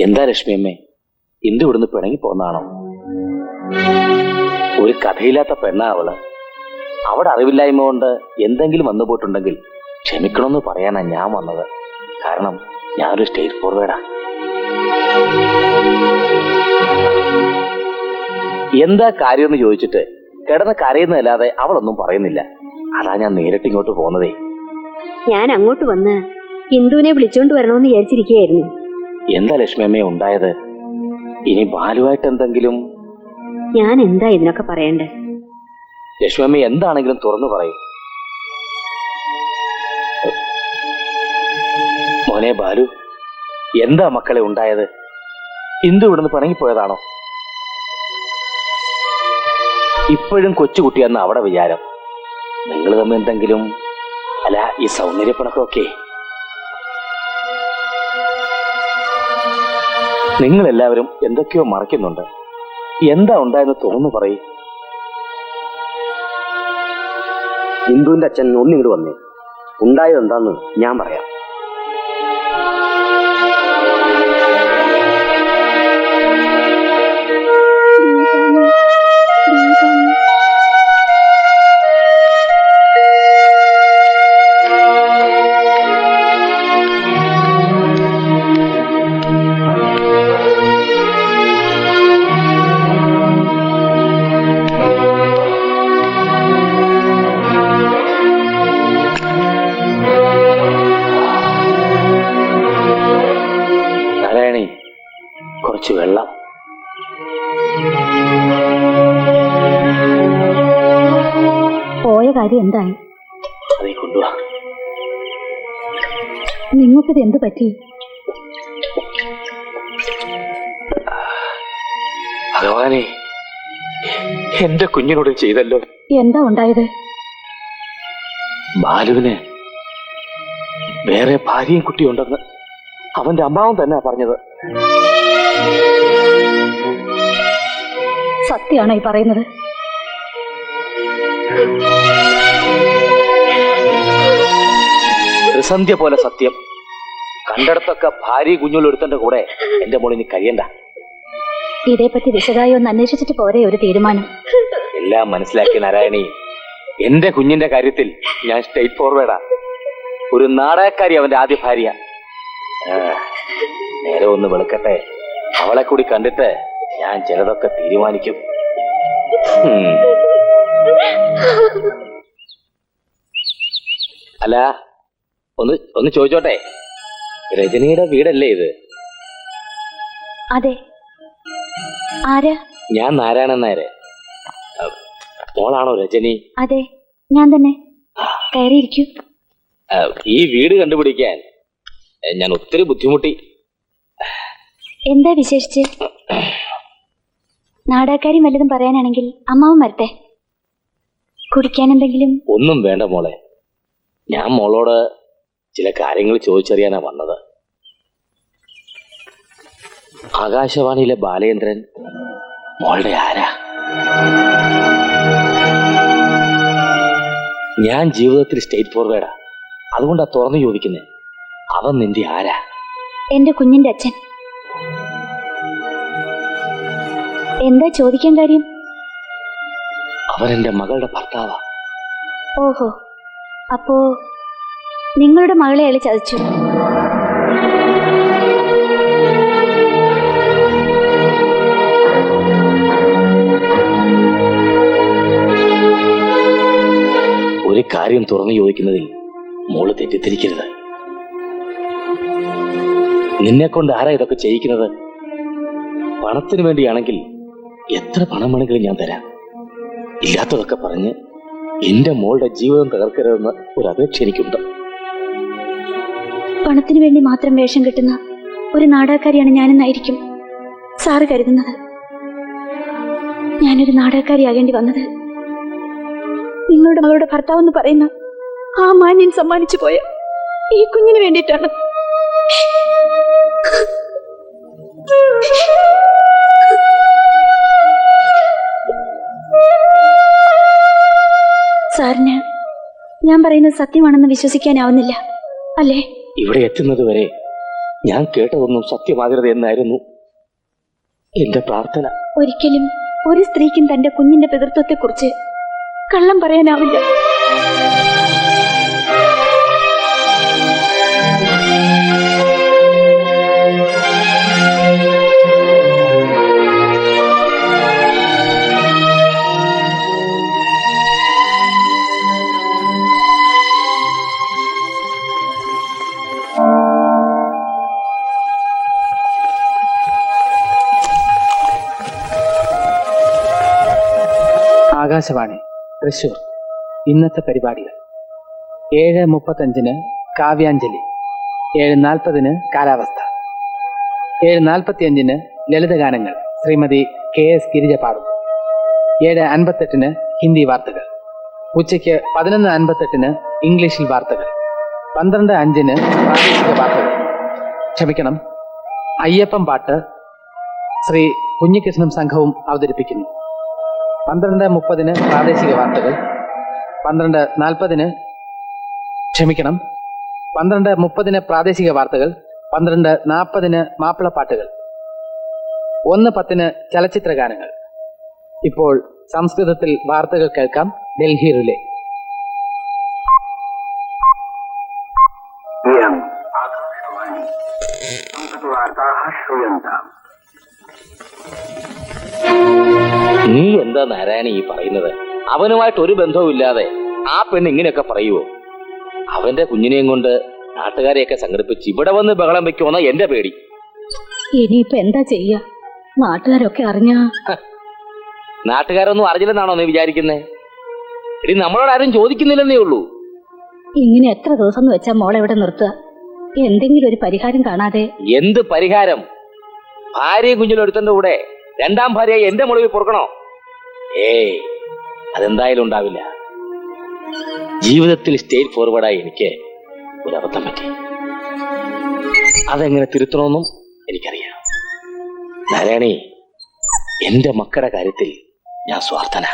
എന്താ ലക്ഷ്മിയമ്മേ, ഇന്ദു ഇവിടുന്ന് പിണങ്ങി പോന്നാണോ? ഒരു കഥയില്ലാത്ത പെണ്ണാ അവള്. അവിടെ അറിവില്ലായ്മ കൊണ്ട് എന്തെങ്കിലും വന്നു പോയിട്ടുണ്ടെങ്കിൽ ക്ഷമിക്കണമെന്ന് പറയാനാ ഞാൻ വന്നത്. കാരണം ഞാനൊരു സ്റ്റേറ്റ് ഫോർവേഡാ. എന്താ കാര്യമെന്ന് ചോദിച്ചിട്ട് കിടന്ന് കരയുന്നതല്ലാതെ അവളൊന്നും പറയുന്നില്ല. അതാ ഞാൻ നേരിട്ട് ഇങ്ങോട്ട് പോന്നതേ. ഞാൻ അങ്ങോട്ട് വന്ന് ഇന്ദുവിനെ വിളിച്ചോണ്ട് വരണമെന്ന് വിചാരിച്ചിരിക്കുകയായിരുന്നു. എന്താ ലക്ഷ്മിയമ്മേ ഉണ്ടായത്? ഇനി ബാലുവായിട്ട് എന്തെങ്കിലും? ഞാൻ എന്താ ഇതിനൊക്കെ പറയണ്ടേ? ലക്ഷ്മിയമ്മ എന്താണെങ്കിലും തുറന്നു പറയും. മോനെ ബാലു, എന്താ മക്കളെ ഉണ്ടായത്? ഇന്ദു ഇവിടുന്ന് പിണങ്ങിപ്പോയതാണോ? ഇപ്പോഴും കൊച്ചുകുട്ടിയെന്ന അവിടെ വിചാരം. നിങ്ങൾ തമ്മിൽ എന്തെങ്കിലും? അല്ല, ഈ സൗന്ദര്യപ്പണക്കൊക്കെ നിങ്ങളെല്ലാവരും എന്തൊക്കെയോ മറയ്ക്കുന്നുണ്ട്. എന്താ ഉണ്ടായെന്ന് തുറന്നു പറയും. ഇന്ദുവിന്റെ അച്ഛൻ ഒന്നിങ്ങോട്ട് വന്നേ. ഉണ്ടായത് എന്താന്ന് ഞാൻ പറയാം. കുറച്ച് വെള്ളം. പോയ കാര്യം എന്തായി? അതേ കൊണ്ടുവാ. നിങ്ങൾക്കിത് എന്ത് പറ്റി? ഭഗവാനെ, എന്റെ കുഞ്ഞിനോട് ചെയ്തല്ലോ. എന്താ ഉണ്ടായത്? ബാലുവിന് വേറെ ഭാര്യയും കുട്ടിയുണ്ടെന്ന് അവന്റെ അമ്മാവൻ തന്നെ പറഞ്ഞത്. സത്യമാണോ ഈ പറയുന്നത്? ത്രിസന്ധ്യ പോലെ സത്യം. കണ്ടിടത്തൊക്കെ ഭാര്യ കുഞ്ഞുള്ളൊരുത്തന്റെ കൂടെ എന്റെ മോളിനി കഴിയണ്ട. ഇതേപ്പറ്റി വിശദമായി ഒന്ന് അന്വേഷിച്ചിട്ട് പോരെ ഒരു തീരുമാനം? എല്ലാം മനസ്സിലാക്കി നാരായണി. എന്റെ കുഞ്ഞിന്റെ കാര്യത്തിൽ ഞാൻ സ്റ്റേറ്റ് ഫോർവേഡാ. ഒരു നാടകക്കാരി അവന്റെ ആദ്യ ഭാര്യ. നേരെ ഒന്ന് വെളുക്കട്ടെ, അവളെ കൂടി കണ്ടിട്ട് ഞാൻ ചിലതൊക്കെ തീരുമാനിക്കും. അല്ല, ഒന്ന് ചോദിച്ചോട്ടെ, രജനിയുടെ വീടല്ലേ ഇത്? അതെ. ആരാ? ഞാൻ നാരായണൻ നായര്. മോളാണോ രജനി? അതെ, ഞാൻ തന്നെ. കയറിയിരിക്കൂ. ഈ വീട് കണ്ടുപിടിക്കാൻ ഞാൻ ഒത്തിരി ബുദ്ധിമുട്ടി. എന്താ വിശേഷിച്ച്? നാടകക്കാരി വല്ലതും പറയാനാണെങ്കിൽ അമ്മാവൻ വരട്ടെ. കുടിക്കാൻ എന്തെങ്കിലും? ഒന്നും വേണ്ട മോളെ. ഞാൻ മോളോട് ചില കാര്യങ്ങൾ ചോദിച്ചറിയാനാ വന്നത്. ആകാശവാണിയിലെ ബാലേന്ദ്രൻ മോളുടെ ആരാ? ഞാൻ ജീവിതത്തിൽ സ്റ്റേറ്റ് ഫോർവേഡാ, അതുകൊണ്ടാ തുറന്നു ചോദിക്കുന്നേ. അവൻ നിന്റെ ആരാ? എന്റെ കുഞ്ഞിന്റെ അച്ഛൻ. എന്താ ചോദിക്കാൻ കാര്യം? അവൻ എന്റെ മകളുടെ ഭർത്താവാ. ഓഹോ, അപ്പോ നിങ്ങളുടെ മകളെ അയാൾ ചതിച്ചു? ഒരു കാര്യം തുറന്നു ചോദിക്കുന്നതിൽ മോള് തെറ്റിദ്ധരിക്കരുത്. നിന്നെ കൊണ്ട് ആരാ ഇതൊക്കെ ചെയ്യിക്കുന്നത്? പണത്തിന് വേണ്ടിയാണെങ്കിൽ എത്ര പണം വേണമെങ്കിലും ഞാൻ തരാം. ഇല്ലാത്തതൊക്കെ പറഞ്ഞ് എന്റെ മോളുടെ ജീവിതം തകർക്കരുതെന്ന് ഒരു അപേക്ഷ എനിക്കുണ്ട്. പണത്തിന് വേണ്ടി മാത്രം വേഷം കെട്ടുന്ന ഒരു നാടകക്കാരിയാണ് ഞാനെന്നായിരിക്കും സാറ് കരുതുന്നത്. ഞാനൊരു നാടകക്കാരിയാകേണ്ടി വന്നത് നിങ്ങളുടെ മകളുടെ ഭർത്താവെന്ന് പറയുന്ന ആ മാന്യൻ സമ്മാനിച്ചു പോയ ഈ കുഞ്ഞിന് വേണ്ടിയിട്ടാണ്. സാറിന് ഞാൻ പറയുന്നത് സത്യമാണെന്ന് വിശ്വസിക്കാനാവുന്നില്ല അല്ലേ? ഇവിടെ എത്തുന്നത് വരെ ഞാൻ കേട്ടതൊന്നും സത്യമാകരുത് എന്നായിരുന്നു എന്റെ പ്രാർത്ഥന. ഒരിക്കലും ഒരു സ്ത്രീക്കും തന്റെ കുഞ്ഞിന്റെ പിതൃത്വത്തെക്കുറിച്ച് കള്ളം പറയാനാവില്ല. ആകാശവാണി തൃശൂർ. ഇന്നത്തെ പരിപാടികൾ: 7:35 കാവ്യാഞ്ജലി, 7:40 കാലാവസ്ഥ, 7:45 ലളിതഗാനങ്ങൾ ശ്രീമതി KS ഗിരിജ പാടും, 7:58 ഹിന്ദി വാർത്തകൾ, ഉച്ചയ്ക്ക് 11:58 ഇംഗ്ലീഷിൽ വാർത്തകൾ, 12:05 പ്രാദേശിക വാർത്തകൾ. ക്ഷമിക്കണം, അയ്യപ്പം പാട്ട് ശ്രീ കുഞ്ഞികൃഷ്ണൻ സംഘവും അവതരിപ്പിക്കുന്നു. 12:30 പ്രാദേശിക വാർത്തകൾ, 12:40 ക്ഷമിക്കണം 12:30 പ്രാദേശിക വാർത്തകൾ, 12:40 മാപ്പിളപ്പാട്ടുകൾ, 1:10 ചലച്ചിത്ര ഗാനങ്ങൾ. ഇപ്പോൾ സംസ്കൃതത്തിൽ വാർത്തകൾ കേൾക്കാം. ഡൽഹി റിലേ. നീ എന്താ നാരായണി ഈ പറയുന്നത്? അവനുമായിട്ട് ഒരു ബന്ധവും ഇല്ലാതെ ആ പെണ്ണ് ഇങ്ങനെയൊക്കെ പറയുവോ? അവന്റെ കുഞ്ഞിനെയും കൊണ്ട് നാട്ടുകാരെയൊക്കെ സംഘടിപ്പിച്ച് ഇവിടെ വന്ന് ബഹളം വെക്കുമെന്ന എന്റെ പേടി. ഇനിയിപ്പോ എന്താ ചെയ്യാ? നാട്ടുകാരൊക്കെ അറിഞ്ഞാ? നാട്ടുകാരൊന്നും അറിഞ്ഞില്ലെന്നാണോ നീ വിചാരിക്കുന്നേ? ഇനി നമ്മളോട് ആരും ചോദിക്കുന്നില്ലെന്നേ ഉള്ളൂ. ഇങ്ങനെ എത്ര ദിവസം എന്ന് വെച്ചാ മോളെ ഇവിടെ നിർത്തുക? എന്തെങ്കിലും ഒരു പരിഹാരം കാണാതെ? എന്ത് പരിഹാരം? ഭാര്യയും കുഞ്ഞിലും എടുത്തന്റെ കൂടെ രണ്ടാം ഭാര്യയെ എന്റെ മുകളിൽ പൊറുക്കണോ? അതെന്തായാലും ഉണ്ടാവില്ല. ജീവിതത്തിൽ സ്റ്റേറ്റ് ഫോർവേഡായി എനിക്ക് ഒരു അബദ്ധം പറ്റി. അതെങ്ങനെ തിരുത്തണമെന്നും എനിക്കറിയാം. നാരായണി, എന്റെ മക്കളുടെ കാര്യത്തിൽ ഞാൻ സ്വാർത്ഥന.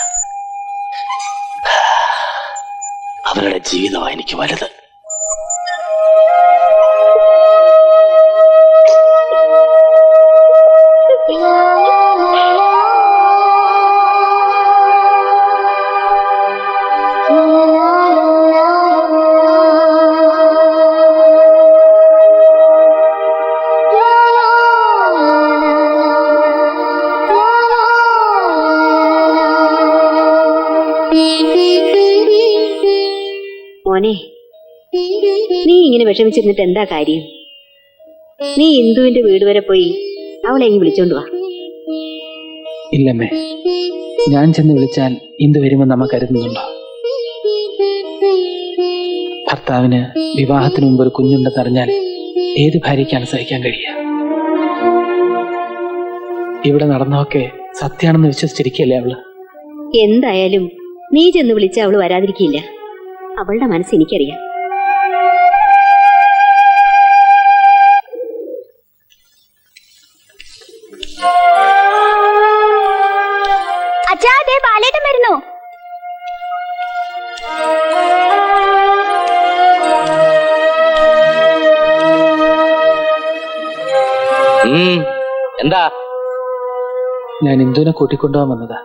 അവരുടെ ജീവിതമാണ് എനിക്ക് വലുത്. മോനെ, നീ ഇങ്ങനെ വിഷമിച്ചിരുന്നിട്ട് എന്താ കാര്യം? നീ ഇന്ദുവിന്റെ വീട് വരെ പോയി അവളെ ഇങ്ങ് വിളിച്ചോണ്ട് വാ. ഇല്ലമ്മേ, ഞാൻ ചെന്ന് വിളിച്ചാൽ ഇന്ദു വരുമെന്ന് അമ്മ കരുതുന്നുണ്ടോ? ഭർത്താവിന് വിവാഹത്തിന് മുമ്പ് ഒരു കുഞ്ഞുണ്ടെന്ന് അറിഞ്ഞാൽ ഏത് ഭാര്യയ്ക്കാണ് സഹിക്കാൻ കഴിയുക? ഇവിടെ നടന്നതൊക്കെ സത്യാണെന്ന് വിശ്വസിച്ചിരിക്കല്ലേ അവള്? എന്തായാലും നീ ചെന്ന് വിളിച്ച അവള് വരാതിരിക്കില്ല. അവളുടെ മനസ്സ് എനിക്കറിയാം. അച്ഛാ, ദേ ബാലേട്ടൻ വരുന്നു. എന്താ? ഞാൻ ഇന്ദുവിനെ കൂട്ടിക്കൊണ്ടുപോകാൻ വന്നതാ.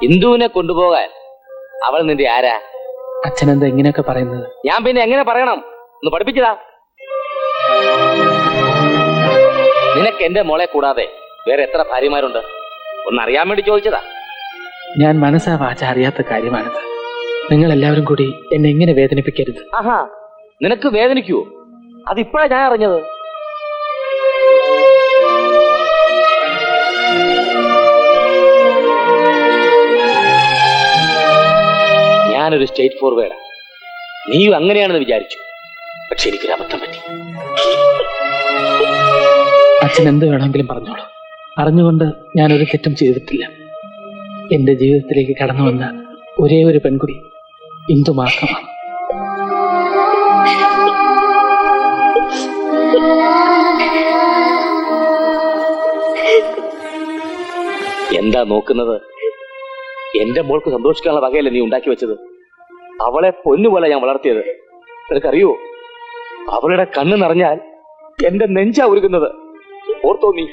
ഇന്ദുവിനെ കൊണ്ടുപോകാൻ? അവൾ നിന്റെ ആരാ? അച്ഛനെന്താ ഇങ്ങനെയൊക്കെ പറയുന്നത്? ഞാൻ പിന്നെ എങ്ങനെ പറയണം? ഒന്ന് പഠിപ്പിച്ചതാ. നിനക്ക് എന്റെ മോളെ കൂടാതെ വേറെ എത്ര ഭാര്യമാരുണ്ട്? ഒന്നറിയാൻ വേണ്ടി ചോദിച്ചതാ. ഞാൻ മനസ്സാ വാച അറിയാത്ത കാര്യമാണിത്. നിങ്ങൾ എല്ലാവരും കൂടി എന്നെ ഇങ്ങനെ വേദനിപ്പിക്കരുത്. ആഹാ, നിനക്ക് വേദനിക്കുവോ? അതിപ്പോഴാ ഞാൻ അറിഞ്ഞത്. ഞാനൊരു സ്റ്റേറ്റ് ഫോർവേഡാ. നീയും അങ്ങനെയാണെന്ന് വിചാരിച്ചു. പക്ഷെ എനിക്കൊരു അബദ്ധം പറ്റി. അച്ഛൻ എന്ത് വേണമെങ്കിലും പറഞ്ഞോളൂ. അറിഞ്ഞുകൊണ്ട് ഞാൻ ഒരു തെറ്റും ചെയ്തിട്ടില്ല. എന്റെ ജീവിതത്തിലേക്ക് കടന്നു വന്ന ഒരേ ഒരു പെൺകുടി ഇന്ദു മാത്രമാണ്. എന്താ നോക്കുന്നത്? എന്റെ മോൾക്ക് സന്തോഷിക്കാനുള്ള വകയല്ലേ നീ ഉണ്ടാക്കി വെച്ചത്? അവളെ പൊന്നുപോലെ ഞാൻ വളർത്തിയത്. നിനക്കറിയോ, അവളുടെ കണ്ണ് നിറഞ്ഞാൽ എന്റെ നെഞ്ചാ ഒരുക്കുന്നത്. ഓർത്തോ നീ?